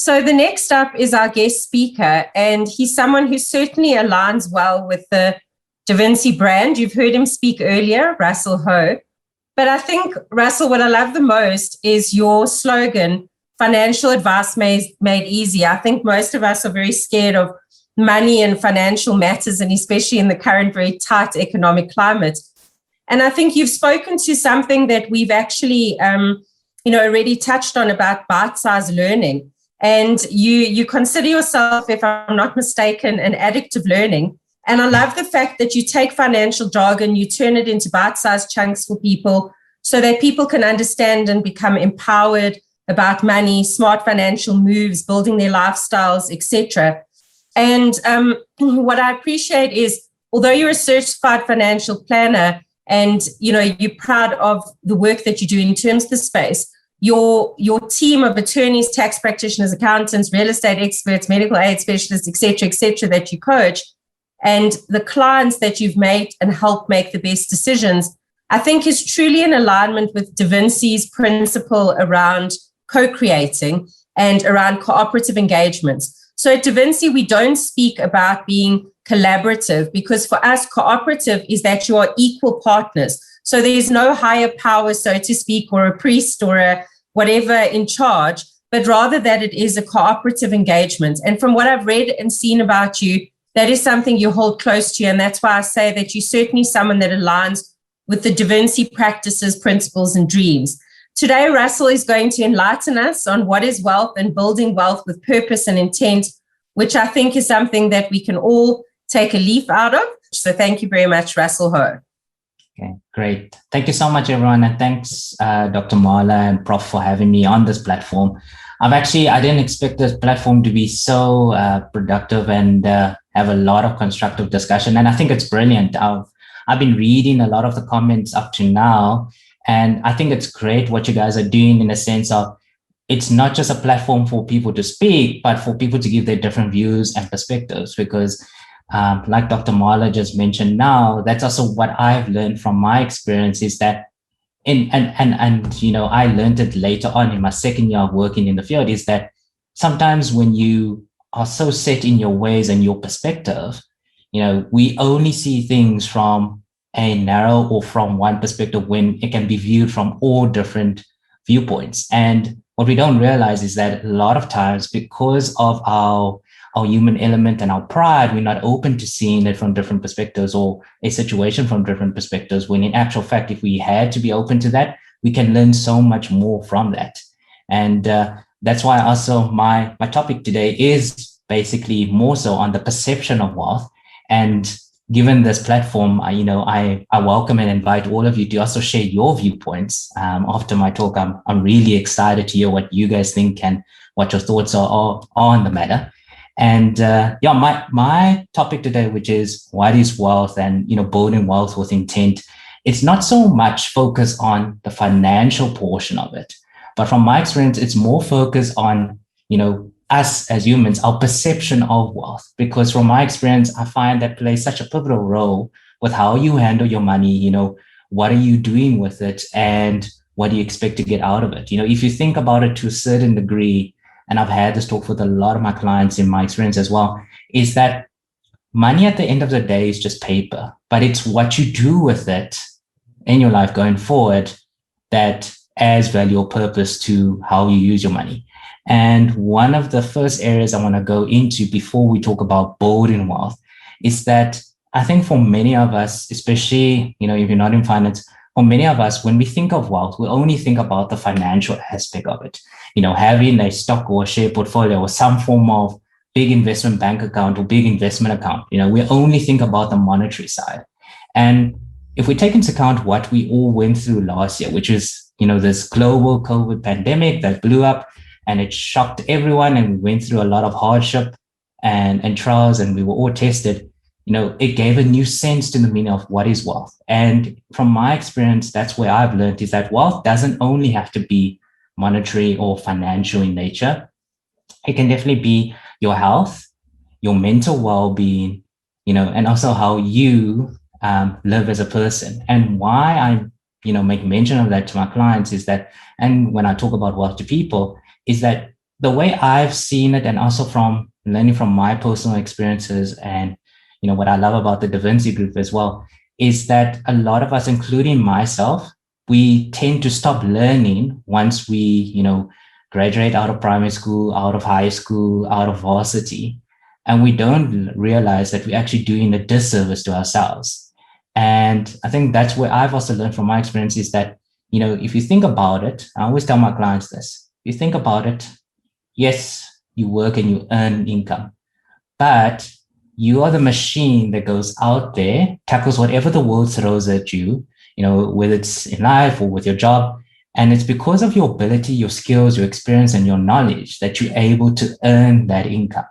So the next up is our guest speaker, and he's someone who certainly aligns well with the Da Vinci brand. You've heard him speak earlier, Russel Ho. But I think, Russell, what I love the most is your slogan, financial advice made easy. I think most of us are very scared of money and financial matters, and especially in the current very tight economic climate. And I think you've spoken to something that we've actually, already touched on about bite-sized learning. And you consider yourself, if I'm not mistaken, an addict of learning. And I love the fact that you take financial jargon, you turn it into bite-sized chunks for people so that people can understand and become empowered about money, smart financial moves, building their lifestyles, etc. And what I appreciate is, although you're a certified financial planner and you're proud of the work that you do in terms of the space, your team of attorneys, tax practitioners, accountants, real estate experts, medical aid specialists, et cetera, that you coach, and the clients that you've made and helped make the best decisions, I think is truly in alignment with Da Vinci's principle around co-creating and around cooperative engagements. So at Da Vinci, we don't speak about being collaborative, because for us, cooperative is that you are equal partners. So there's no higher power, so to speak, or a priest or a whatever in charge, but rather that it is a cooperative engagement. And from what I've read and seen about you, that is something you hold close to. And that's why I say that you're certainly someone that aligns with the Da Vinci practices, principles, and dreams. Today, Russell is going to enlighten us on what is wealth and building wealth with purpose and intent, which I think is something that we can all take a leaf out of. So thank you very much, Russel Ho. Okay, great. Thank you so much, everyone. And thanks, Dr. Marla and Prof, for having me on this platform. I didn't expect this platform to be so productive and have a lot of constructive discussion. And I think it's brilliant. I've been reading a lot of the comments up to now, and I think it's great what you guys are doing in the sense of it's not just a platform for people to speak, but for people to give their different views and perspectives, because like Dr. Marla just mentioned now, that's also what I've learned from my experience is that I learned it later on in my second year of working in the field, is that sometimes when you are so set in your ways and your perspective, we only see things from a narrow or from one perspective when it can be viewed from all different viewpoints. And what we don't realize is that a lot of times, because of our human element and our pride, we're not open to seeing it from different perspectives or a situation from different perspectives, when in actual fact, if we had to be open to that, we can learn so much more from that. And that's why also my topic today is basically more so on the perception of wealth. And given this platform, I welcome and invite all of you to also share your viewpoints. After my talk, I'm really excited to hear what you guys think and what your thoughts are on the matter. And my topic today, which is what is wealth and building wealth with intent, it's not so much focused on the financial portion of it, but from my experience, it's more focused on us as humans, our perception of wealth. Because from my experience, I find that plays such a pivotal role with how you handle your money. What are you doing with it, and what do you expect to get out of it? If you think about it to a certain degree, and I've had this talk with a lot of my clients in my experience as well, is that money at the end of the day is just paper, but it's what you do with it in your life going forward that adds value or purpose to how you use your money. And one of the first areas I want to go into before we talk about building wealth is that I think for many of us, especially, if you're not in finance, for many of us, when we think of wealth, we only think about the financial aspect of it. Having a stock or a share portfolio or some form of big investment bank account or big investment account. We only think about the monetary side. And if we take into account what we all went through last year, which is, this global COVID pandemic that blew up and it shocked everyone, and we went through a lot of hardship and trials, and we were all tested, it gave a new sense to the meaning of what is wealth. And from my experience, that's where I've learned is that wealth doesn't only have to be monetary or financial in nature. It can definitely be your health, your mental well-being, and also how you live as a person. And why I, make mention of that to my clients is that, and when I talk about wealth to people, is that the way I've seen it, and also from learning from my personal experiences, and what I love about the Da Vinci Group as well, is that a lot of us, including myself, we tend to stop learning once we, graduate out of primary school, out of high school, out of varsity, and we don't realize that we're actually doing a disservice to ourselves. And I think that's where I've also learned from my experience is that, if you think about it, I always tell my clients this, if you think about it, yes, you work and you earn income, but you are the machine that goes out there, tackles whatever the world throws at you, whether it's in life or with your job. And it's because of your ability, your skills, your experience, and your knowledge that you're able to earn that income.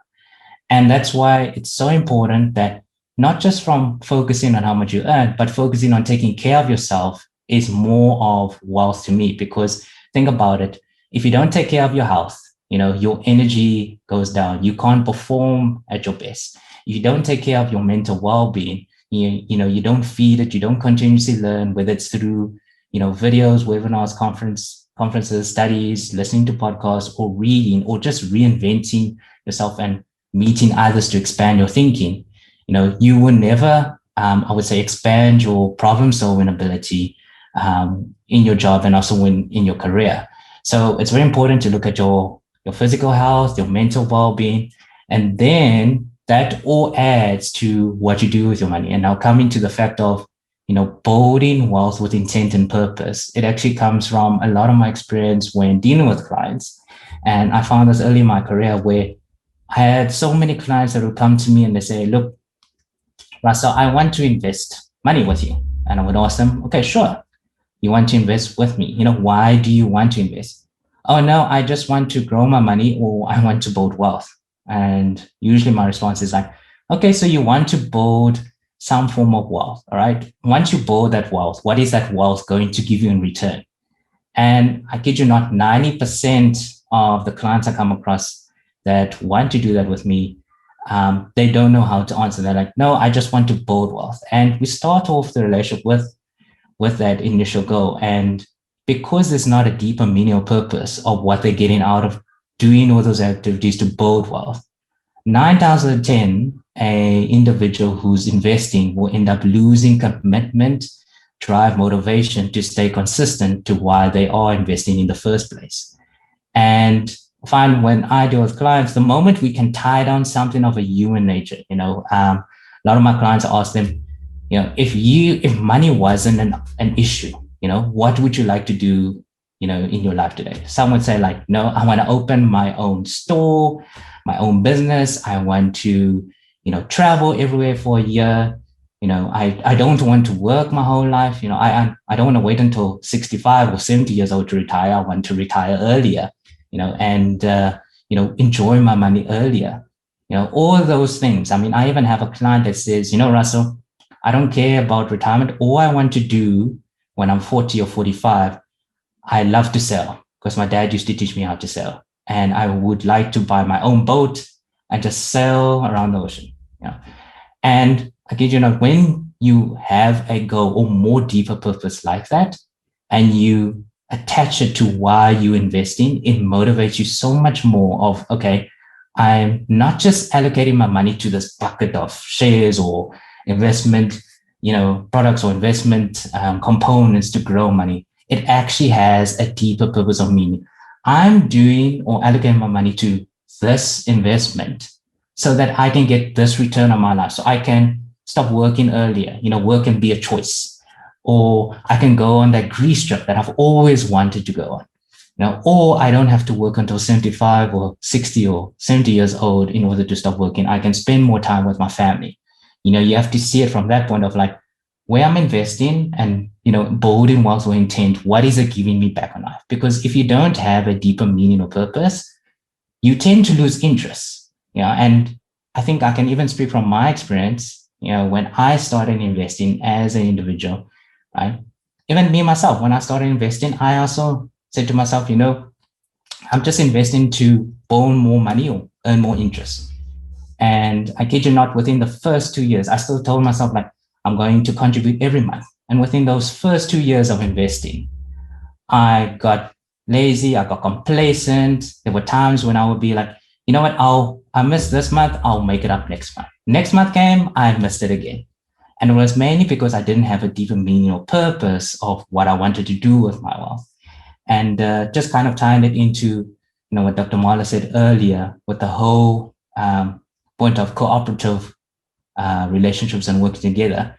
And that's why it's so important that not just from focusing on how much you earn, but focusing on taking care of yourself is more of wealth to me. Because think about it, if you don't take care of your health, your energy goes down. You can't perform at your best. If you don't take care of your mental well-being, you don't feed it, you don't continuously learn, whether it's through, videos, webinars, conferences, studies, listening to podcasts, or reading, or just reinventing yourself and meeting others to expand your thinking. You will never, I would say, expand your problem solving ability in your job and also in your career. So it's very important to look at your physical health, your mental well-being, and then that all adds to what you do with your money. And now coming to the fact of, building wealth with intent and purpose, it actually comes from a lot of my experience when dealing with clients. And I found this early in my career where I had so many clients that would come to me and they say, look, Russell, I want to invest money with you. And I would ask them, okay, sure. You want to invest with me? Why do you want to invest? Oh, no, I just want to grow my money, or I want to build wealth. And usually my response is like, okay, so you want to build some form of wealth. All right. Once you build that wealth, what is that wealth going to give you in return? And I kid you not, 90% of the clients I come across that want to do that with me, they don't know how to answer. They're like, no, I just want to build wealth. And we start off the relationship with that initial goal. And because there's not a deeper meaning or purpose of what they're getting out of doing all those activities to build wealth, 9 times out of 10, a individual who's investing will end up losing commitment, drive, motivation to stay consistent to why they are investing in the first place. And find when I deal with clients, the moment we can tie down something of a human nature, a lot of my clients ask them, if money wasn't an issue, what would you like to do, in your life today? Some would say like, no, I want to open my own store, my own business. I want to, travel everywhere for a year. I don't want to work my whole life. I don't want to wait until 65 or 70 years old to retire. I want to retire earlier, and enjoy my money earlier. All of those things. I mean, I even have a client that says, Russell, I don't care about retirement. All I want to do when I'm 40 or 45, I love to sell because my dad used to teach me how to sell. And I would like to buy my own boat and just sail around the ocean. And I kid you not, when you have a goal or more deeper purpose like that, and you attach it to why you're investing, it motivates you so much more of, okay, I'm not just allocating my money to this bucket of shares or investment, products or investment components to grow money. It actually has a deeper purpose of meaning. I'm doing or allocating my money to this investment so that I can get this return on my life. So I can stop working earlier, work can be a choice, or I can go on that Greece trip that I've always wanted to go on. Or I don't have to work until 75 or 60 or 70 years old in order to stop working. I can spend more time with my family. You have to see it from that point of like where I'm investing and, building wealth or intent. What is it giving me back on life? Because if you don't have a deeper meaning or purpose, you tend to lose interest. And I think I can even speak from my experience, when I started investing as an individual, right? Even me, myself, when I started investing, I also said to myself, I'm just investing to earn more money or earn more interest. And I kid you not, within the first 2 years, I still told myself like, I'm going to contribute every month. And within those first 2 years of investing, I got lazy. I got complacent. There were times when I would be like, you know what, I missed this month. I'll make it up next month. Next month came, I missed it again. And it was mainly because I didn't have a deeper meaning or purpose of what I wanted to do with my wealth. And just kind of tying it into, what Dr. Marla said earlier with the whole point of cooperative relationships and working together,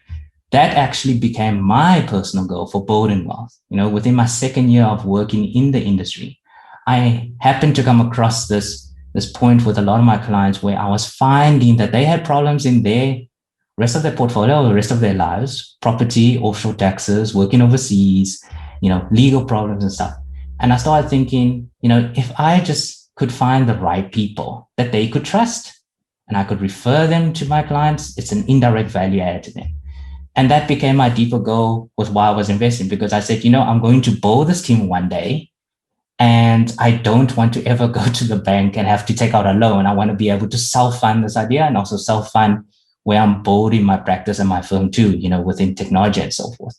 that actually became my personal goal for building wealth. Within my second year of working in the industry, I happened to come across this point with a lot of my clients where I was finding that they had problems in their rest of their portfolio or the rest of their lives, property, offshore taxes, working overseas, legal problems and stuff. And I started thinking, if I just could find the right people that they could trust and I could refer them to my clients, it's an indirect value add to them. And that became my deeper goal with why I was investing, because I said, I'm going to build this team one day and I don't want to ever go to the bank and have to take out a loan. I want to be able to self-fund this idea and also self-fund where I'm building my practice and my firm too, within technology and so forth.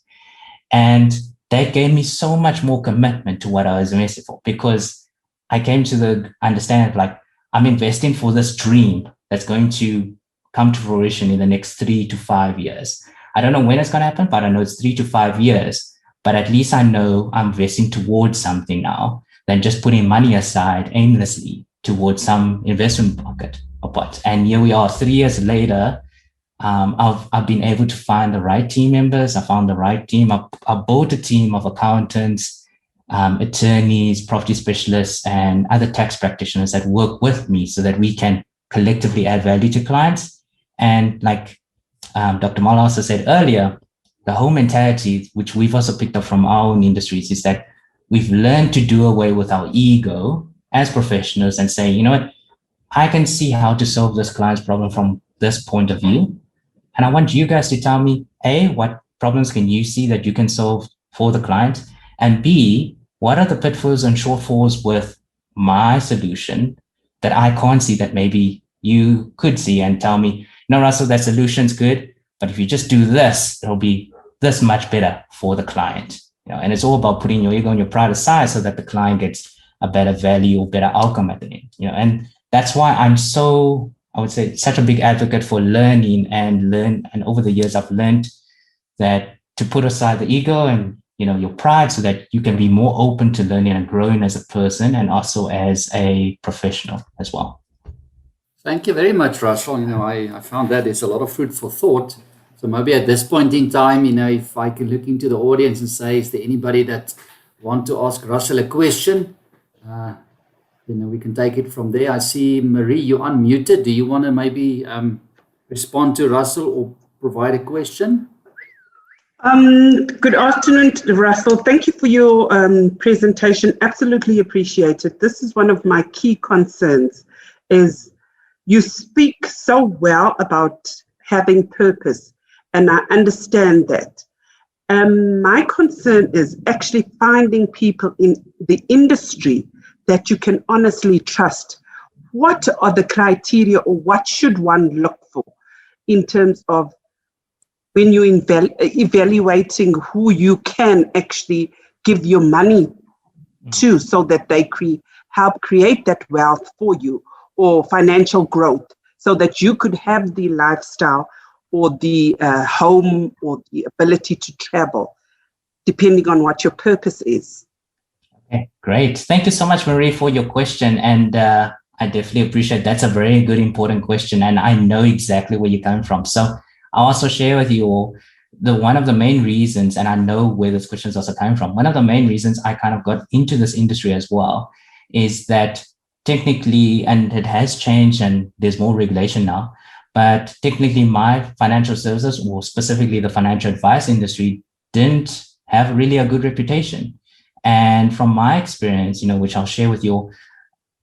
And that gave me so much more commitment to what I was investing for, because I came to the understanding like I'm investing for this dream that's going to come to fruition in the next 3 to 5 years. I don't know when it's going to happen, but I know it's 3 to 5 years. But at least I know I'm investing towards something now than just putting money aside aimlessly towards some investment bucket or what. And here we are 3 years later. I've been able to find the right team members. I found the right team. I built a team of accountants, attorneys, property specialists, and other tax practitioners that work with me so that we can collectively add value to clients. And like Dr. Mala also said earlier, the whole mentality, which we've also picked up from our own industries, is that we've learned to do away with our ego as professionals and say, you know what, I can see how to solve this client's problem from this point of view. And I want you guys to tell me, A, what problems can you see that you can solve for the client? And B, what are the pitfalls and shortfalls with my solution that I can't see that maybe you could see, and tell me, no, Russell, that solution's good, but if you just do this, it'll be this much better for the client. And it's all about putting your ego and your pride aside so that the client gets a better value or better outcome at the end. And that's why I'm so, I would say, such a big advocate for learning and over the years, I've learned that to put aside the ego and, your pride so that you can be more open to learning and growing as a person and also as a professional as well. Thank you very much, Russell. I found that there's a lot of food for thought. So maybe at this point in time, if I can look into the audience and say, is there anybody that want to ask Russell a question? We can take it from there. I see Marie, you're unmuted. Do you want to maybe respond to Russell or provide a question? Good afternoon, Russell. Thank you for your presentation. Absolutely appreciate it. This is one of my key concerns, is you speak so well about having purpose, and I understand that. My concern is actually finding people in the industry that you can honestly trust. What are the criteria, or what should one look for in terms of when you're evaluating who you can actually give your money to so that they help create that wealth for you, or financial growth, so that you could have the lifestyle or the home or the ability to travel, depending on what your purpose is. Okay, great. Thank you so much, Marie, for your question. And I definitely appreciate that's a very good, important question. And I know exactly where you're coming from. So I'll also share with you all one of the main reasons, and I know where this question is also coming from. One of the main reasons I kind of got into this industry as well is that technically, and it has changed and there's more regulation now, but technically my financial services, or specifically the financial advice industry, didn't have really a good reputation. And from my experience, which I'll share with you,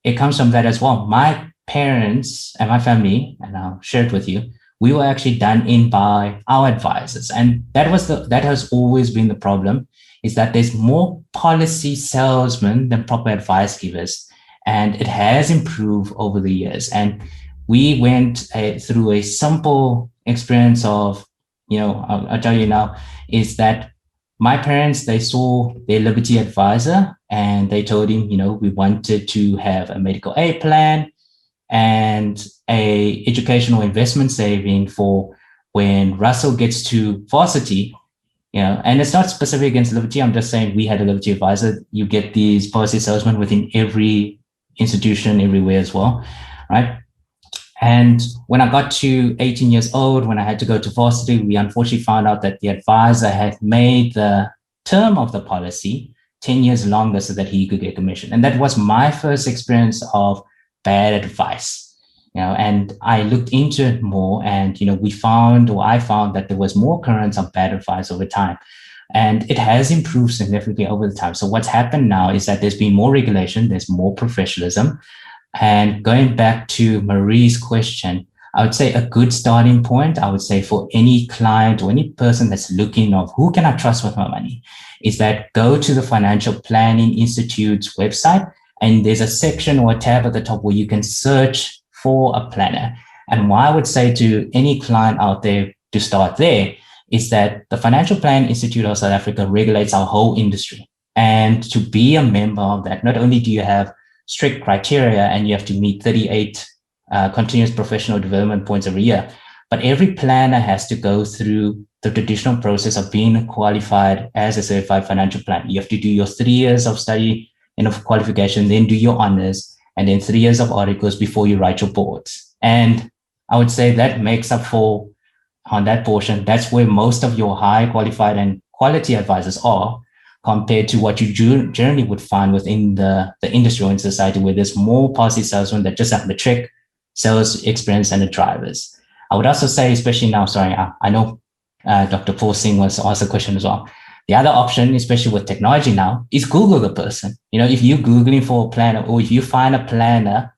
it comes from that as well. My parents and my family, and I'll share it with you, we were actually done in by our advisors. And that has always been the problem, is that there's more policy salesmen than proper advice givers. And it has improved over the years. And we went through a simple experience of, I'll tell you now, is that my parents, they saw their Liberty advisor and they told him, we wanted to have a medical aid plan and a educational investment saving for when Russell gets to varsity, and it's not specific against Liberty. I'm just saying we had a Liberty advisor. You get these policy salesmen within every institution everywhere as well, right? And when I got to 18 years old, when I had to go to varsity, we unfortunately found out that the advisor had made the term of the policy 10 years longer so that he could get commission. And that was my first experience of bad advice. And I looked into it more and, I found that there was more occurrence of bad advice over time. And it has improved significantly over the time. So what's happened now is that there's been more regulation, there's more professionalism. And going back to Marie's question, I would say a good starting point, I would say for any client or any person that's looking of who can I trust with my money, is that go to the Financial Planning Institute's website. And there's a section or a tab at the top where you can search for a planner. And what I would say to any client out there to start there is that the Financial Planning Institute of South Africa regulates our whole industry. And to be a member of that, not only do you have strict criteria and you have to meet 38 continuous professional development points every year, but every planner has to go through the traditional process of being qualified as a certified financial planner. You have to do your 3 years of study and of qualification, then do your honors, and then 3 years of articles before you write your boards. And I would say that makes up for, on that portion, that's where most of your high qualified and quality advisors are, compared to what you generally would find within the industry or in society, where there's more policy salesmen that just have the trick, sales experience, and the drivers. I would also say, especially now, I know Dr. Paul Singh was asked a question as well. The other option, especially with technology now, is Google the person. If you're Googling for a planner, or if you find a planner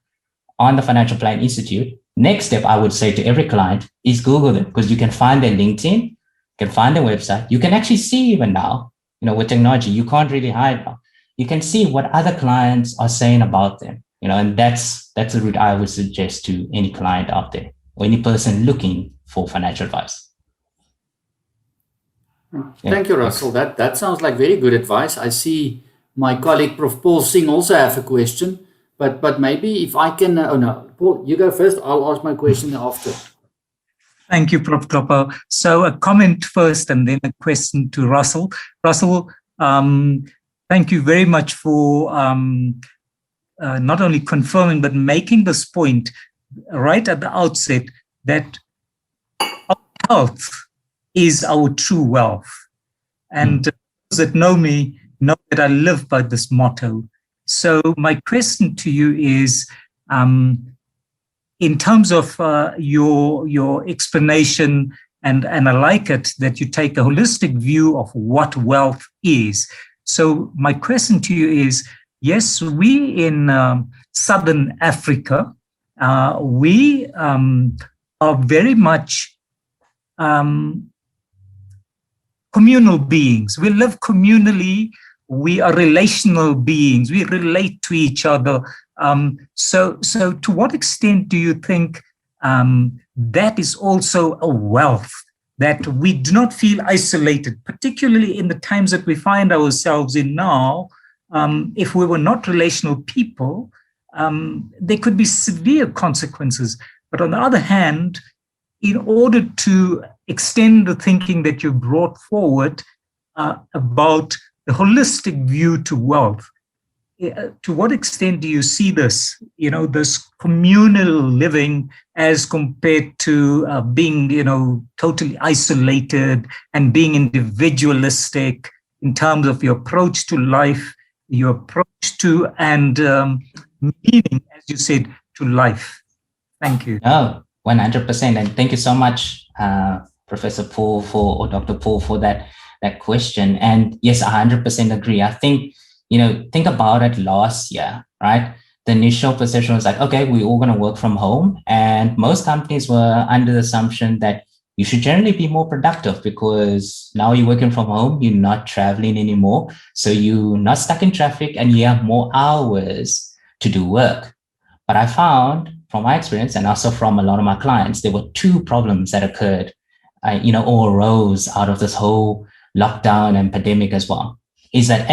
on the Financial Planning Institute, next step I would say to every client is Google them, because you can find their LinkedIn, you can find their website. You can actually see even now, with technology, you can't really hide now. You can see what other clients are saying about them, and that's the route I would suggest to any client out there or any person looking for financial advice. Thank you, Russell. That sounds like very good advice. I see my colleague, Prof. Paul Singh, also have a question, but maybe if I can, Paul, you go first. I'll ask my question after. Thank you, Prof. Klopper. So a comment first and then a question to Russell. Russell, thank you very much for not only confirming, but making this point right at the outset that our health is our true wealth. And those that know me know that I live by this motto. So my question to you is, in terms of your explanation, and I like it that you take a holistic view of what wealth is. So my question to you is, yes, we in Southern Africa, we are very much communal beings. We live communally. We are relational beings. We relate to each other. So to what extent do you think that is also a wealth, that we do not feel isolated, particularly in the times that we find ourselves in now? If we were not relational people, there could be severe consequences. But on the other hand, in order to extend the thinking that you brought forward about the holistic view to wealth, to what extent do you see this, this communal living as compared to being, totally isolated and being individualistic in terms of your approach to life, your approach to and meaning, as you said, to life? Thank you. Oh, 100%. And thank you so much, Professor Paul or Dr. Paul for that question. And yes, 100% agree. I think, think about it last year, right? The initial perception was like, okay, we're all going to work from home. And most companies were under the assumption that you should generally be more productive because now you're working from home, you're not traveling anymore. So you're not stuck in traffic and you have more hours to do work. But I found from my experience and also from a lot of my clients, there were two problems that occurred, or arose out of this whole lockdown and pandemic as well, is that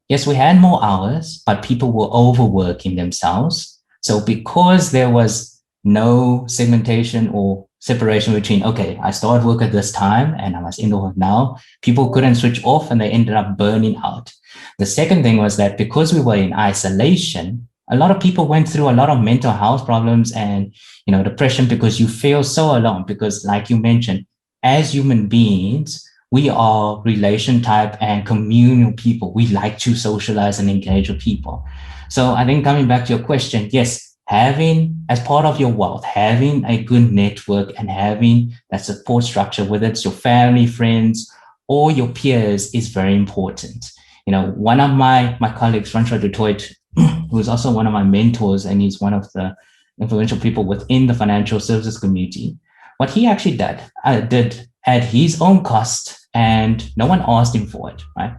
yes, we had more hours, but people were overworking themselves. So because there was no segmentation or separation between, okay, I start work at this time and I must end work now, people couldn't switch off and they ended up burning out. The second thing was that because we were in isolation, a lot of people went through a lot of mental health problems and, depression, because you feel so alone. Because like you mentioned, as human beings, we are relation type and communal people. We like to socialize and engage with people. So I think coming back to your question, yes, having, as part of your wealth, having a good network and having that support structure, whether it's your family, friends, or your peers, is very important. One of my colleagues, Russel Ho, who is also one of my mentors, and he's one of the influential people within the financial services community, what he actually did at his own cost, and no one asked him for it, right,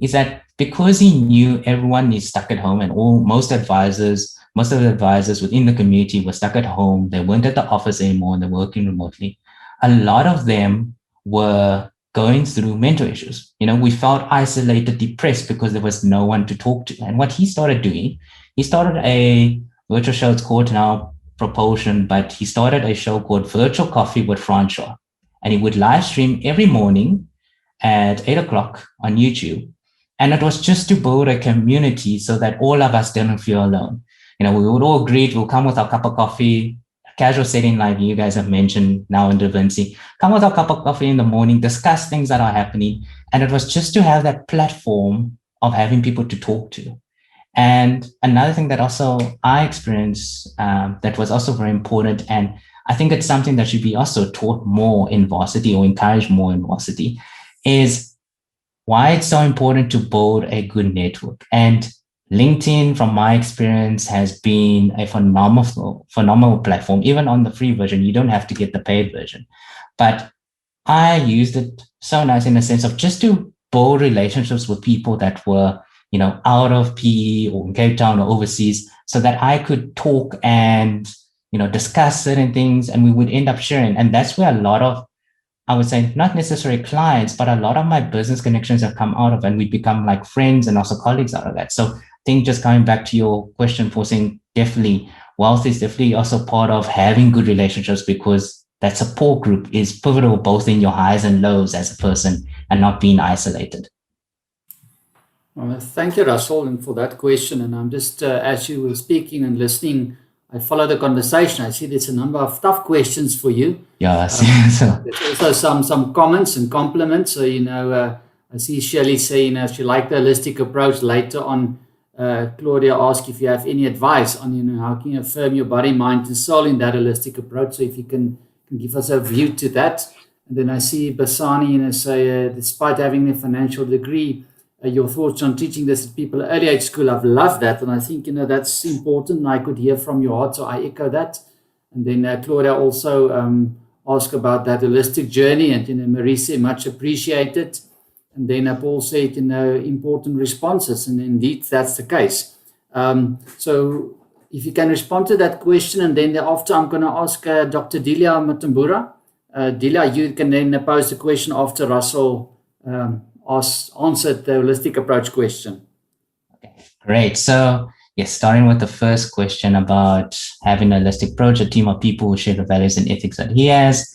is that because he knew everyone is stuck at home and most of the advisors within the community were stuck at home, they weren't at the office anymore, and they're working remotely, a lot of them were going through mental issues. We felt isolated, depressed, because there was no one to talk to. And what he started doing, he started a virtual show. It's called now Propulsion, but he started a show called Virtual Coffee with Russel. And he would live stream every morning at 8 o'clock on YouTube. And it was just to build a community so that all of us didn't feel alone. We would all greet, we'll come with our cup of coffee, casual setting like you guys have mentioned now in Da Vinci, come with our cup of coffee in the morning, discuss things that are happening. And it was just to have that platform of having people to talk to. And another thing that also I experienced that was also very important, and I think it's something that should be also taught more in varsity or encouraged more in varsity, is why it's so important to build a good network. And LinkedIn, from my experience, has been a phenomenal platform. Even on the free version, you don't have to get the paid version. But I used it so nice in the sense of just to build relationships with people that were, out of PE or in Cape Town or overseas, so that I could talk and, discuss certain things, and we would end up sharing. And that's where a lot of, I would say, not necessarily clients, but a lot of my business connections have come out of, and we become like friends and also colleagues out of that. So I think just coming back to your question, for saying, definitely wealth is definitely also part of having good relationships, because that support group is pivotal both in your highs and lows as a person and not being isolated. Well, thank you, Russel, and for that question. And I'm just, as you were speaking and listening, I follow the conversation. I see there's a number of tough questions for you. Yeah, there's also some comments and compliments. So, I see Shirley say, she liked the holistic approach. Later on, Claudia asked if you have any advice on, how can you affirm your body, mind, and soul in that holistic approach. So if you can give us a view to that. And then I see Basani, say, despite having a financial degree, your thoughts on teaching this at people early age school. I've loved that. And I think, that's important. I could hear from your heart. So I echo that. And then Claudia also asked about that holistic journey. And, Marisa, much appreciated. And then Paul said, important responses. And indeed, that's the case. So if you can respond to that question, and then thereafter, I'm going to ask Dr. Delia Matambura. Delia, you can then pose the question after Russel answered the holistic approach question. Okay, great. So, yes, starting with the first question about having a holistic approach, a team of people who share the values and ethics that he has,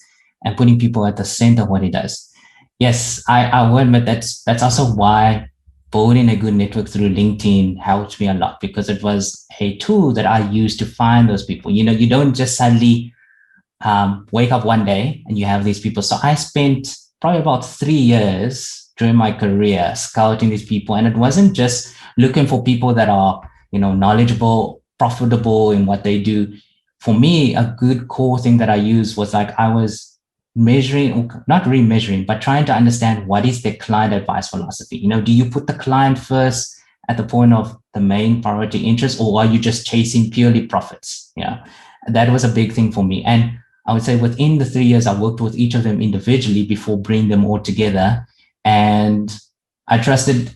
and putting people at the center of what he does. Yes, I will admit that's also why building a good network through LinkedIn helped me a lot, because it was a tool that I used to find those people. You don't just suddenly wake up one day and you have these people. So I spent probably about 3 years during my career scouting these people. And it wasn't just looking for people that are, knowledgeable, profitable in what they do. For me, a good core thing that I used was like I was measuring, not remeasuring, but trying to understand what is their client advice philosophy. Do you put the client first at the point of the main priority interest, or are you just chasing purely profits? That was a big thing for me. And I would say within the 3 years, I worked with each of them individually before bringing them all together. And I trusted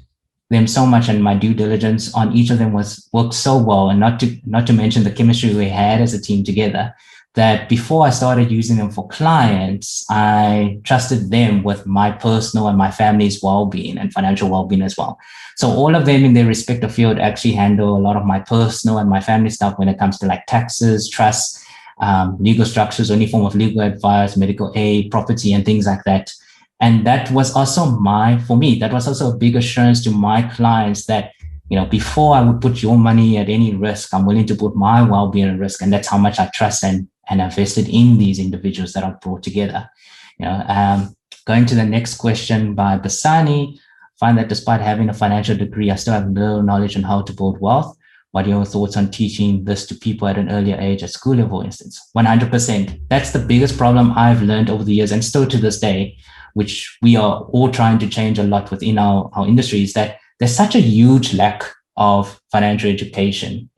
them so much, and my due diligence on each of them worked so well. And not to mention the chemistry we had as a team together, that before I started using them for clients, I trusted them with my personal and my family's well-being and financial well-being as well. So all of them in their respective field actually handle a lot of my personal and my family stuff when it comes to like taxes, trusts, legal structures, any form of legal advice, medical aid, property, and things like that. And that was also for me, that was also a big assurance to my clients that, before I would put your money at any risk, I'm willing to put my well-being at risk. And that's how much I trust and invested in these individuals that I've brought together. Going to the next question by Basani, find that despite having a financial degree, I still have little knowledge on how to build wealth. What are your thoughts on teaching this to people at an earlier age at school level, for instance? 100%. That's the biggest problem I've learned over the years, and still to this day, which we are all trying to change a lot within our industry, is that there's such a huge lack of financial education,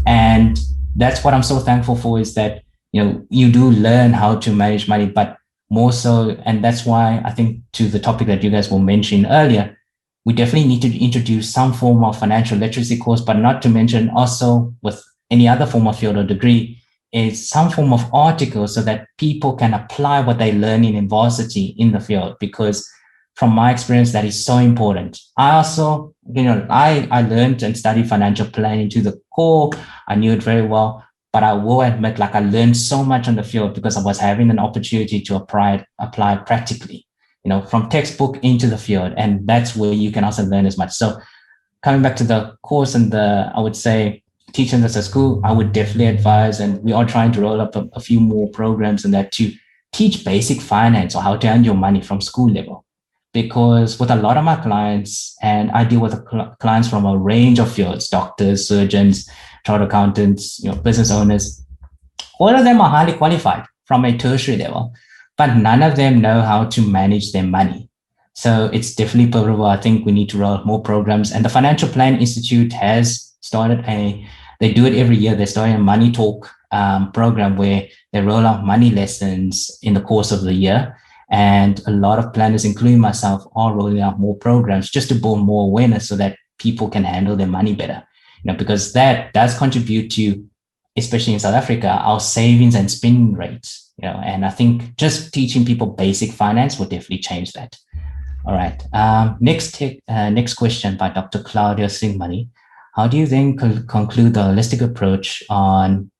and that's what I'm so thankful for, is that, you do learn how to manage money, but more so, and that's why I think, to the topic that you guys were mentioning earlier, we definitely need to introduce some form of financial literacy course, but not to mention also with any other form of field or degree, is some form of article so that people can apply what they learn in varsity in the field. Because from my experience, that is so important. I also, I learned and studied financial planning to the core. I knew it very well, but I will admit, I learned so much on the field because I was having an opportunity to apply it practically, from textbook into the field. And that's where you can also learn as much. So coming back to the course and I would say, teaching this at school, I would definitely advise, and we are trying to roll up a few more programs in that to teach basic finance or how to earn your money from school level. Because with a lot of my clients, and I deal with clients from a range of fields, doctors, surgeons, chartered accountants, business owners, all of them are highly qualified from a tertiary level, but none of them know how to manage their money. So it's definitely pivotal. I think we need to roll out more programs. And the Financial Plan Institute has started they do it every year. They're starting a money talk program where they roll out money lessons in the course of the year. And a lot of planners, including myself, are rolling out more programs just to build more awareness so that people can handle their money better. Because that does contribute to, especially in South Africa, our savings and spending rates. And I think just teaching people basic finance will definitely change that. All right. Next question by Dr. Claudia Singmani. How do you then conclude the holistic approach on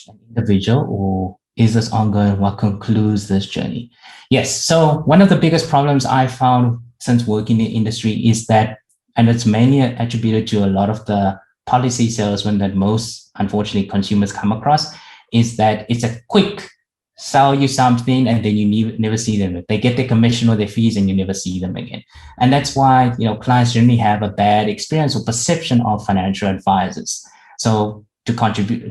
an individual, or is this ongoing? What concludes this journey? Yes. So one of the biggest problems I found since working in the industry is that, and it's mainly attributed to a lot of the policy salesmen that most, unfortunately, consumers come across, is that it's a quick sell you something and then you never see them. They get their commission or their fees and you never see them again. And that's why, clients generally have a bad experience or perception of financial advisors. So to contribute,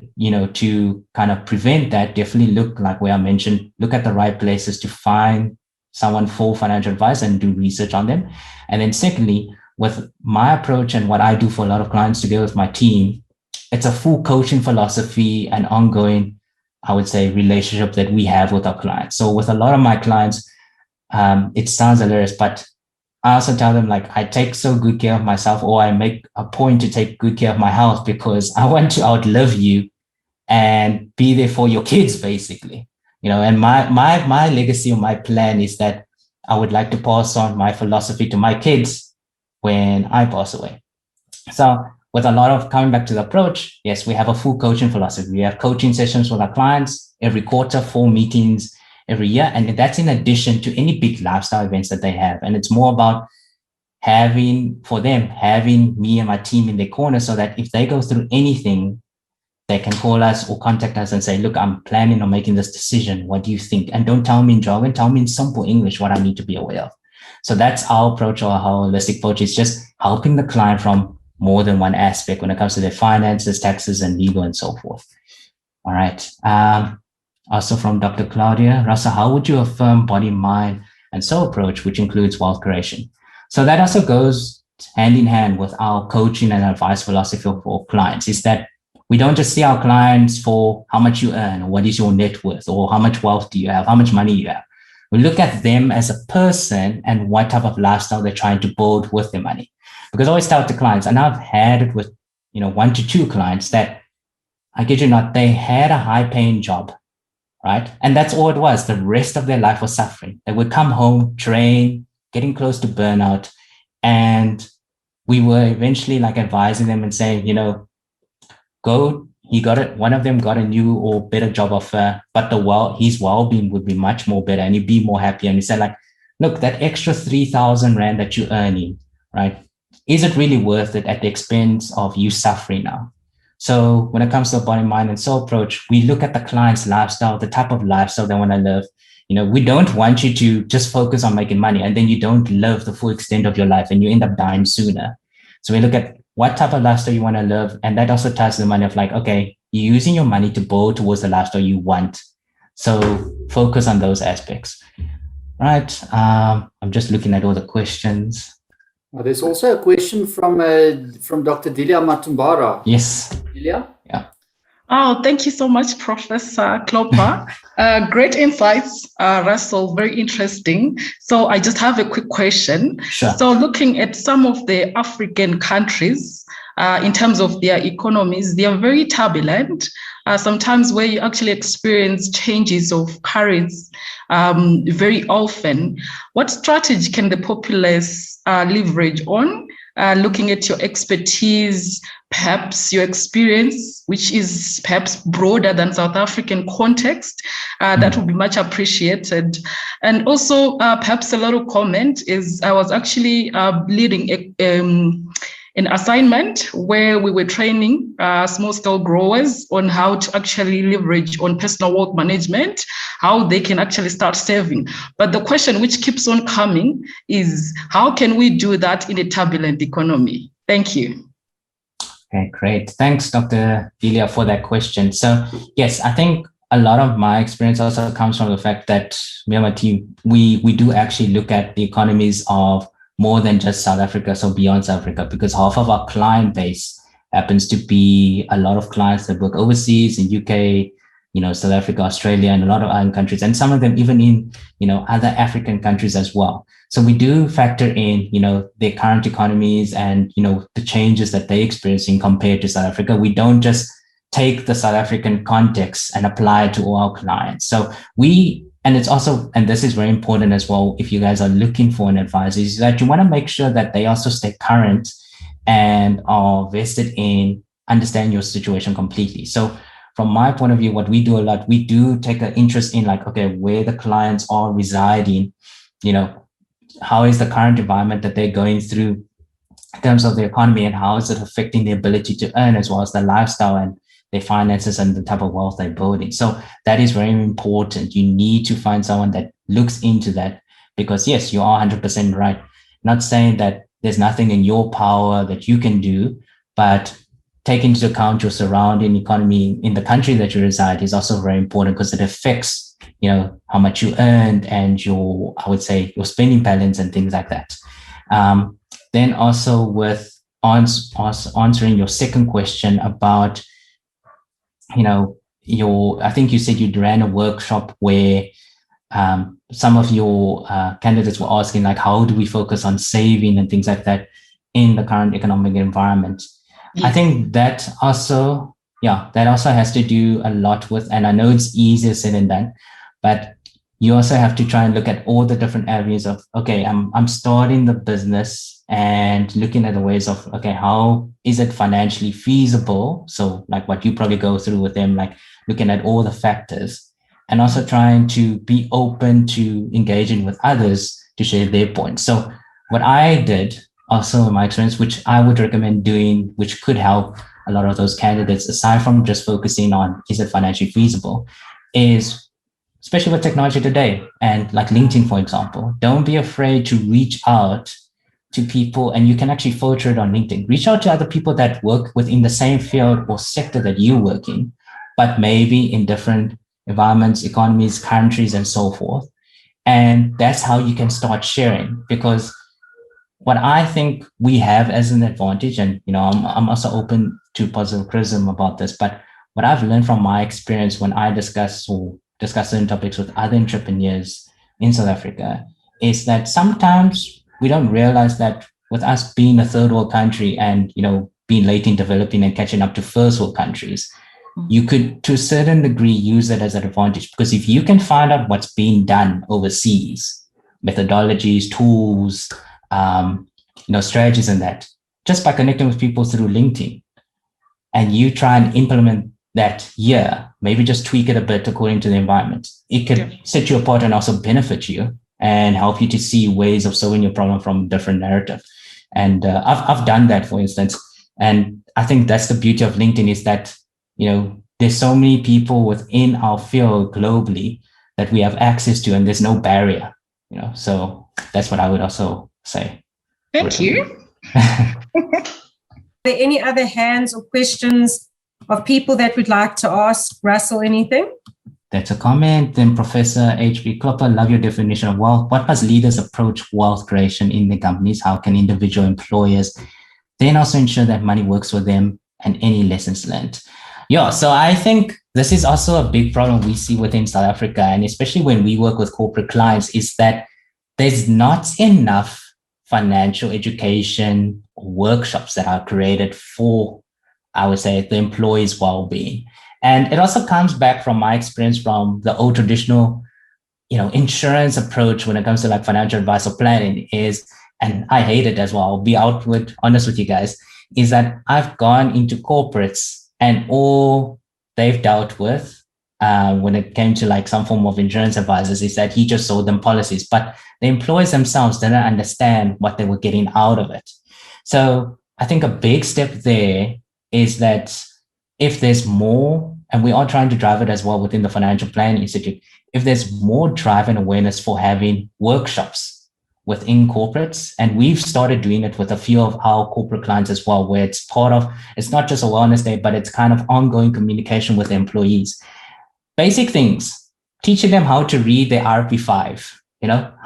to kind of prevent that, definitely look, like where I mentioned, look at the right places to find someone for financial advice and do research on them. And then secondly, with my approach and what I do for a lot of clients together with my team, it's a full coaching philosophy and ongoing, I would say, relationship that we have with our clients. So with a lot of my clients, it sounds hilarious, but I also tell them, I take so good care of myself, or I make a point to take good care of my health because I want to outlive you and be there for your kids, basically. And my legacy or my plan is that I would like to pass on my philosophy to my kids when I pass away. So with a lot of, coming back to the approach, yes, we have a full coaching philosophy. We have coaching sessions with our clients every quarter, 4 meetings every year. And that's in addition to any big lifestyle events that they have. And it's more about having me and my team in their corner so that if they go through anything, they can call us or contact us and say, look, I'm planning on making this decision. What do you think? And don't tell me in jargon, tell me in simple English what I need to be aware of. So that's our approach, or our holistic approach, is just helping the client from more than one aspect when it comes to their finances, taxes, and legal and so forth. All right. Also from Dr. Claudia, Russel, how would you affirm body, mind, and soul approach, which includes wealth creation? So that also goes hand in hand with our coaching and advice philosophy for clients, is that we don't just see our clients for how much you earn, or what is your net worth, or how much wealth do you have, how much money you have. We look at them as a person and what type of lifestyle they're trying to build with their money. Because I always tell the clients, and I've had it with 1 to 2 clients, that I kid you not, they had a high paying job right? And that's all it was. The rest of their life was suffering. They would come home, train, getting close to burnout. And we were eventually like advising them and saying, you know, go, he got it. One of them got a new or better job offer, but his well-being would be much more better and he'd be more happy. And we said like, look, that extra 3,000 Rand that you're earning, right? Is it really worth it at the expense of you suffering now? So when it comes to the body, mind, and soul approach, we look at the client's lifestyle, the type of lifestyle they want to live. You know, we don't want you to just focus on making money and then you don't live the full extent of your life and you end up dying sooner. So we look at what type of lifestyle you want to live. And that also ties to the money of like, okay, you're using your money to build towards the lifestyle you want. So focus on those aspects. Right. I'm just looking at all the questions. There's also a question from Dr. Delia Matumbara. Yes. Delia? Yeah. Oh, thank you so much, Professor Klopper. Great insights, Russell, very interesting. So I just have a quick question. Sure. So looking at some of the African countries, in terms of their economies, they are very turbulent. Sometimes where you actually experience changes of currency very often. What strategy can the populace leverage on? Looking at your expertise, perhaps your experience, which is perhaps broader than South African context, that would be much appreciated. And also perhaps a little comment is I was actually leading an assignment where we were training small-scale growers on how to actually leverage on personal wealth management, how they can actually start saving. But the question which keeps on coming is, how can we do that in a turbulent economy? Thank you. Okay, great. Thanks, Dr. Delia, for that question. So yes, I think a lot of my experience also comes from the fact that me and my team, we do actually look at the economies of more than just South Africa, so beyond South Africa, because half of our client base happens to be a lot of clients that work overseas in UK, you know, South Africa, Australia, and a lot of other countries, and some of them even in, you know, other African countries as well. So we do factor in, you know, their current economies and, you know, the changes that they're experiencing compared to South Africa. We don't just take the South African context and apply it to all our clients. So and it's also, and this is very important as well, if you guys are looking for an advisor, is that you want to make sure that they also stay current and are vested in understanding your situation completely. So from my point of view, what we do a lot, we do take an interest in like, okay, where the clients are residing, you know, how is the current environment that they're going through in terms of the economy and how is it affecting their ability to earn as well as their lifestyle and their finances and the type of wealth they're building. So that is very important. You need to find someone that looks into that because yes, you are 100% right. Not saying that there's nothing in your power that you can do, but take into account your surrounding economy in the country that you reside is also very important because it affects, you know, how much you earned and your, I would say, your spending patterns and things like that. Then also with answering your second question about, you know, I think you said you ran a workshop where some of your candidates were asking like, how do we focus on saving and things like that in the current economic environment? Yes. I think that also has to do a lot with, and I know it's easier said than done, but you also have to try and look at all the different areas of, okay, I'm starting the business and looking at the ways of, okay, how is it financially feasible? So like what you probably go through with them, like looking at all the factors and also trying to be open to engaging with others to share their points. So what I did also in my experience, which I would recommend doing, which could help a lot of those candidates, aside from just focusing on, is it financially feasible, is especially with technology today and like LinkedIn, for example, don't be afraid to reach out to people, and you can actually filter it on LinkedIn. Reach out to other people that work within the same field or sector that you work in, but maybe in different environments, economies, countries, and so forth. And that's how you can start sharing, because what I think we have as an advantage, and you know, I'm also open to positive criticism about this, but what I've learned from my experience when I discuss certain topics with other entrepreneurs in South Africa is that sometimes we don't realize that with us being a third world country and, you know, being late in developing and catching up to first world countries, you could, to a certain degree, use it as an advantage, because if you can find out what's being done overseas, methodologies, tools, strategies and that, just by connecting with people through LinkedIn, and you try and implement that here, maybe just tweak it a bit according to the environment, it could set you apart and also benefit you and help you to see ways of solving your problem from a different narrative. And I've done that, for instance. And I think that's the beauty of LinkedIn, is that, there's so many people within our field globally that we have access to, and there's no barrier, so that's what I would also say. Thank you. Are there any other hands or questions of people that would like to ask Russel anything? That's a comment. Then Professor H.B. Klopper, love your definition of wealth. What must leaders approach wealth creation in the companies? How can individual employers then also ensure that money works for them, and any lessons learned? Yeah, so I think this is also a big problem we see within South Africa, and especially when we work with corporate clients, is that there's not enough financial education workshops that are created for, I would say, the employees' well-being. And it also comes back from my experience from the old traditional, insurance approach when it comes to like financial advice or planning is, and I hate it as well, I'll be honest with you guys, is that I've gone into corporates and all they've dealt with when it came to like some form of insurance advisors is that he just sold them policies, but the employees themselves didn't understand what they were getting out of it. So I think a big step there is that if there's more, and we are trying to drive it as well within the Financial Planning Institute, if there's more drive and awareness for having workshops within corporates, and we've started doing it with a few of our corporate clients as well, where it's it's not just a wellness day, but it's kind of ongoing communication with employees. Basic things, teaching them how to read their RP5.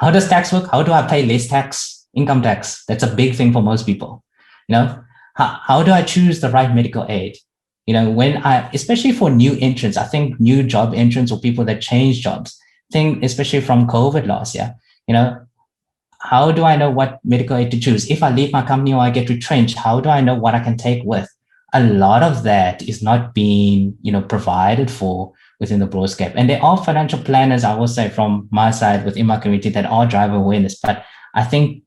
How does tax work? How do I pay less tax, income tax? That's a big thing for most people. How do I choose the right medical aid? Especially for new entrants, I think new job entrants or people that change jobs, especially from COVID last year, how do I know what medical aid to choose? If I leave my company or I get retrenched, how do I know what I can take with? A lot of that is not being, provided for within the broad scope. And there are financial planners, I will say from my side within my community, that are driver awareness. But I think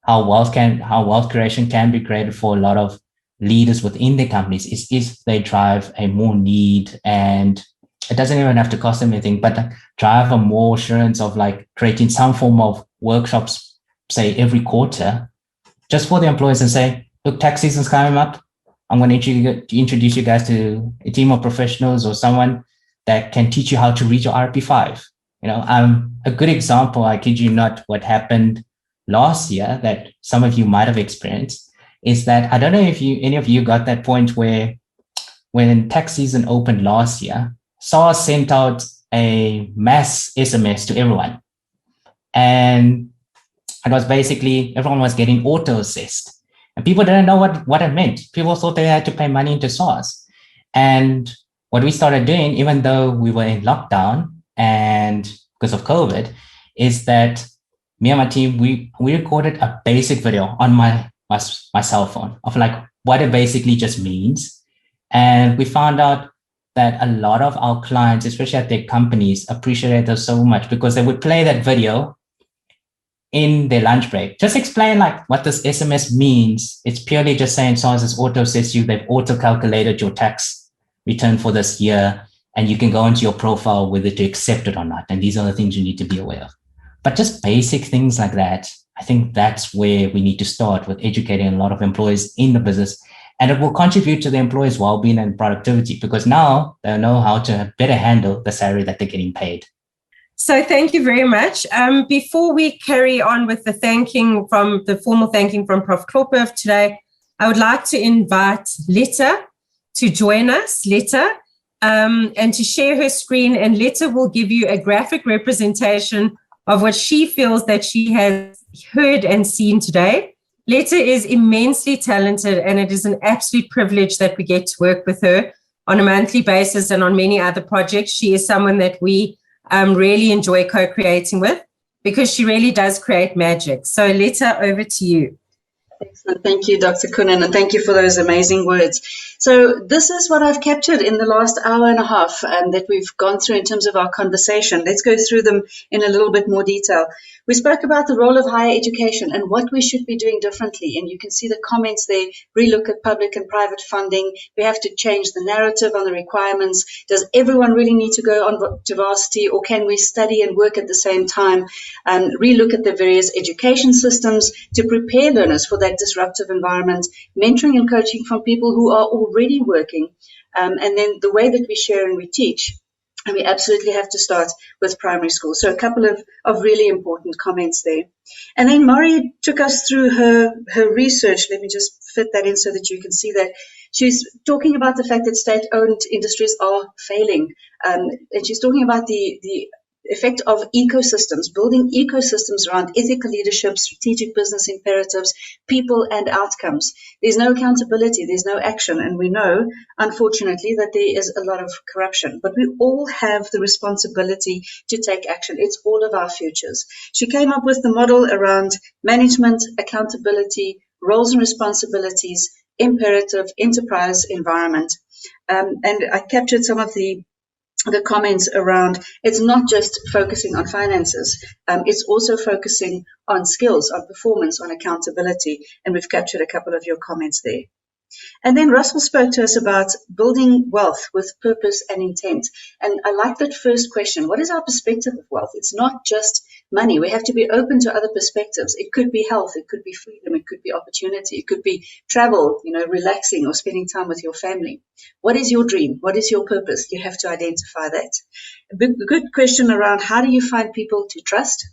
how wealth creation can be created for a lot of leaders within the companies is they drive a more need, and it doesn't even have to cost them anything, but drive a more assurance of like creating some form of workshops, say every quarter, just for the employees, and say, look, tax season's coming up. I'm going to introduce you guys to a team of professionals or someone that can teach you how to read your RP5. A good example, I kid you not, what happened last year that some of you might have experienced is that, I don't know if any of you got that point where when tax season opened last year, SARS sent out a mass SMS to everyone. And it was basically, everyone was getting auto-assessed. And people didn't know what it meant. People thought they had to pay money into SARS. And what we started doing, even though we were in lockdown and because of COVID, is that me and my team, we recorded a basic video on my cell phone of like what it basically just means. And we found out that a lot of our clients, especially at their companies, appreciated us so much because they would play that video in their lunch break. Just explain like what this SMS means. It's purely just saying SARS has auto-assessed you, they've auto-calculated your tax return for this year, and you can go into your profile whether to accept it or not. And these are the things you need to be aware of. But just basic things like that, I think that's where we need to start with educating a lot of employees in the business. And it will contribute to the employees' well-being and productivity because now they know how to better handle the salary that they're getting paid. So thank you very much. Before we carry on with the formal thanking from Prof. Klopper today, I would like to invite Letta to join us, Letta, and to share her screen. And Letta will give you a graphic representation of what she feels that she has heard and seen today. Letta is immensely talented, and it is an absolute privilege that we get to work with her on a monthly basis and on many other projects. She is someone that we really enjoy co-creating with because she really does create magic. So Letta, over to you. Excellent. Thank you, Dr. Kunin, and thank you for those amazing words. So this is what I've captured in the last hour and a half that we've gone through in terms of our conversation. Let's go through them in a little bit more detail. We spoke about the role of higher education and what we should be doing differently. And you can see the comments there, relook at public and private funding. We have to change the narrative on the requirements. Does everyone really need to go on to varsity, or can we study and work at the same time? Relook at the various education systems to prepare learners for that disruptive environment, mentoring and coaching from people who are already working, and then the way that we share and we teach. And we absolutely have to start with primary school. So a couple of really important comments there. And then Mari took us through her research. Let me just fit that in so that you can see that. She's talking about the fact that state-owned industries are failing. And she's talking about the effect of ecosystems, building ecosystems around ethical leadership, strategic business imperatives, people and outcomes. There's no accountability, there's no action, and we know, unfortunately, that there is a lot of corruption. But we all have the responsibility to take action. It's all of our futures. She came up with the model around management, accountability, roles and responsibilities, imperative, enterprise, environment. And I captured some of the comments around it's not just focusing on finances, it's also focusing on skills, on performance, on accountability, and we've captured a couple of your comments there. And then Russell spoke to us about building wealth with purpose and intent. And I like that first question. What is our perspective of wealth? It's not just money. We have to be open to other perspectives. It could be health. It could be freedom. It could be opportunity. It could be travel, relaxing or spending time with your family. What is your dream? What is your purpose? You have to identify that. A good question around how do you find people to trust?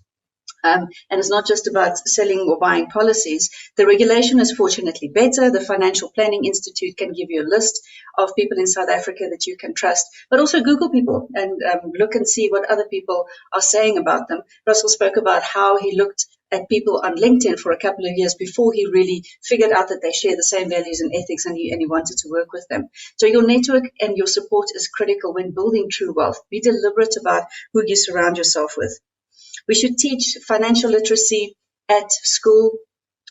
And it's not just about selling or buying policies. The regulation is fortunately better. The Financial Planning Institute can give you a list of people in South Africa that you can trust, but also Google people and look and see what other people are saying about them. Russell spoke about how he looked at people on LinkedIn for a couple of years before he really figured out that they share the same values and ethics, and he wanted to work with them. So your network and your support is critical when building true wealth. Be deliberate about who you surround yourself with. We should teach financial literacy at school.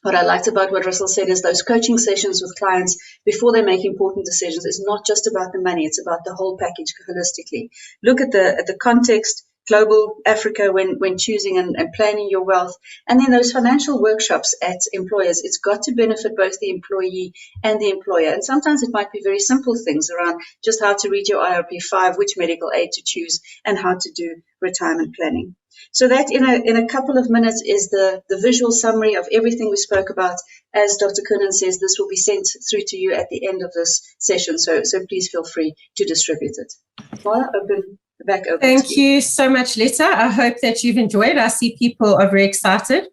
What I liked about what Russell said is those coaching sessions with clients before they make important decisions. It's not just about the money. It's about the whole package holistically. Look at the context, global Africa when choosing and planning your wealth. And then those financial workshops at employers. It's got to benefit both the employee and the employer. And sometimes it might be very simple things around just how to read your IRP5, which medical aid to choose, and how to do retirement planning. So that in a couple of minutes is the visual summary of everything we spoke about. As Dr. Kunin says, this will be sent through to you at the end of this session. So please feel free to distribute it. Mara, back over Thank to you. you so much, Letta. I hope that you've enjoyed. I see people are very excited.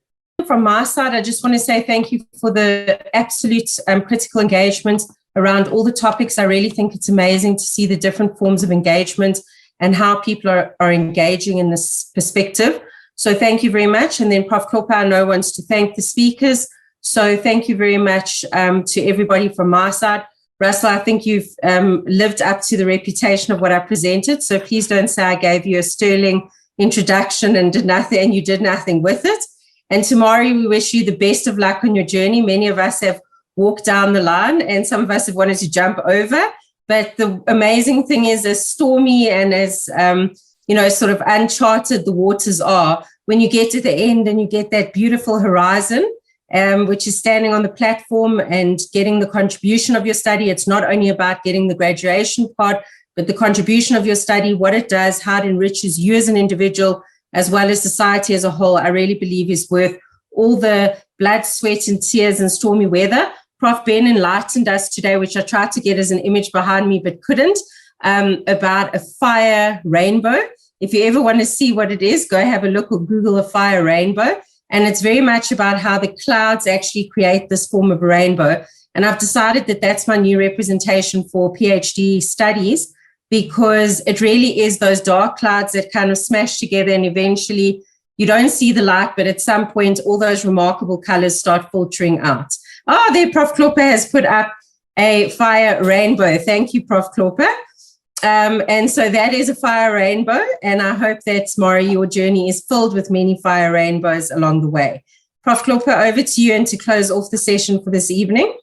From my side, I just want to say thank you for the absolute critical engagement around all the topics. I really think it's amazing to see the different forms of engagement and how people are engaging in this perspective. So thank you very much. And then Prof. Klopper, I know, wants to thank the speakers. So thank you very much to everybody from my side. Russell, I think you've lived up to the reputation of what I presented. So please don't say I gave you a sterling introduction and did nothing, and you did nothing with it. And Tamari, we wish you the best of luck on your journey. Many of us have walked down the line and some of us have wanted to jump over. But the amazing thing is, as stormy and as, sort of uncharted the waters are, when you get to the end and you get that beautiful horizon, which is standing on the platform and getting the contribution of your study, it's not only about getting the graduation part, but the contribution of your study, what it does, how it enriches you as an individual, as well as society as a whole, I really believe is worth all the blood, sweat, and tears and stormy weather. Prof. Ben enlightened us today, which I tried to get as an image behind me, but couldn't, about a fire rainbow. If you ever want to see what it is, go have a look or Google a fire rainbow. And it's very much about how the clouds actually create this form of a rainbow. And I've decided that that's my new representation for PhD studies, because it really is those dark clouds that kind of smash together, and eventually you don't see the light, but at some point all those remarkable colors start filtering out. Oh, there Prof. Klopper has put up a fire rainbow. Thank you, Prof. Klopper. And so that is a fire rainbow. And I hope that, Mari, your journey is filled with many fire rainbows along the way. Prof. Klopper, over to you and to close off the session for this evening.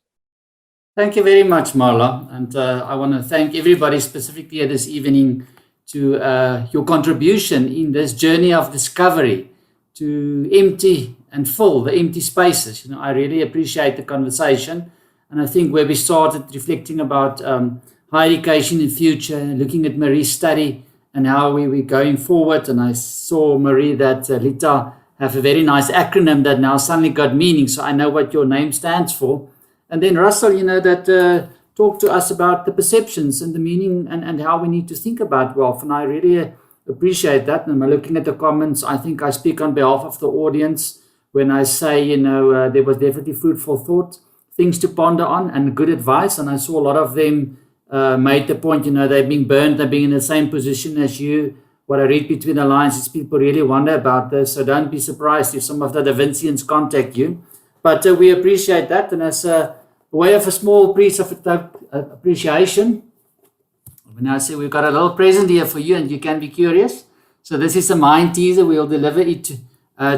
Thank you very much, Marla. And I want to thank everybody specifically this evening to your contribution in this journey of discovery to empty and fill the empty spaces. I really appreciate the conversation. And I think where we started reflecting about higher education in future, looking at Marie's study and how we're going forward. And I saw, Marie, that Lita have a very nice acronym that now suddenly got meaning. So I know what your name stands for. And then Russell, that talked to us about the perceptions and the meaning and how we need to think about wealth. And I really appreciate that. And looking at the comments, I think I speak on behalf of the audience when I say, there was definitely fruitful thought, things to ponder on and good advice. And I saw a lot of them made the point, they've been burned, they've been in the same position as you. What I read between the lines is people really wonder about this. So don't be surprised if some of the Da Vincians contact you. But we appreciate that. And as a way of a small piece of appreciation, when I say we've got a little present here for you and you can be curious. So this is a mind teaser. We'll deliver it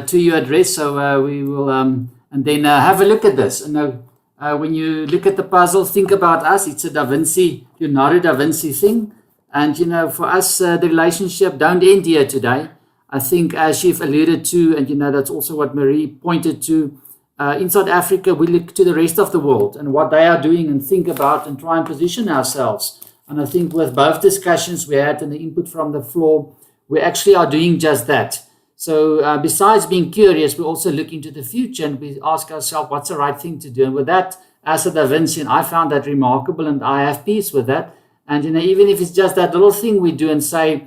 to your address. So we will, and then have a look at this. And when you look at the puzzle, think about us. It's a Leonardo da Vinci thing. And, for us, the relationship don't end here today. I think as you've alluded to, and, that's also what Marie pointed to, in South Africa, we look to the rest of the world and what they are doing and think about and try and position ourselves. And I think with both discussions we had and the input from the floor, we actually are doing just that. So besides being curious, we also look into the future and we ask ourselves, what's the right thing to do? And with that, as a Da Vinci, I found that remarkable and I have peace with that. And, even if it's just that little thing we do and say,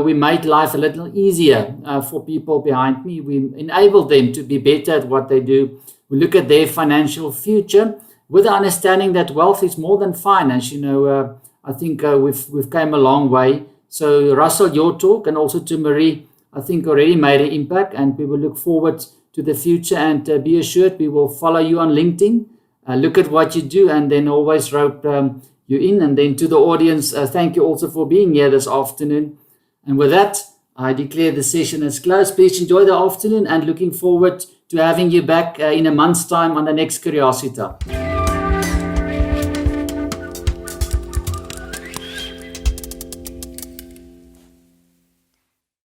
we make life a little easier for people behind me. We enable them to be better at what they do. We look at their financial future with the understanding that wealth is more than finance. I think we've come a long way. So Russell, your talk, and also to Marie, I think already made an impact, and we will look forward to the future. And be assured, we will follow you on LinkedIn. Look at what you do, and then always rope you in. And then to the audience, thank you also for being here this afternoon. And with that, I declare the session as closed. Please enjoy the afternoon and looking forward to having you back in a month's time on the next Curiosity.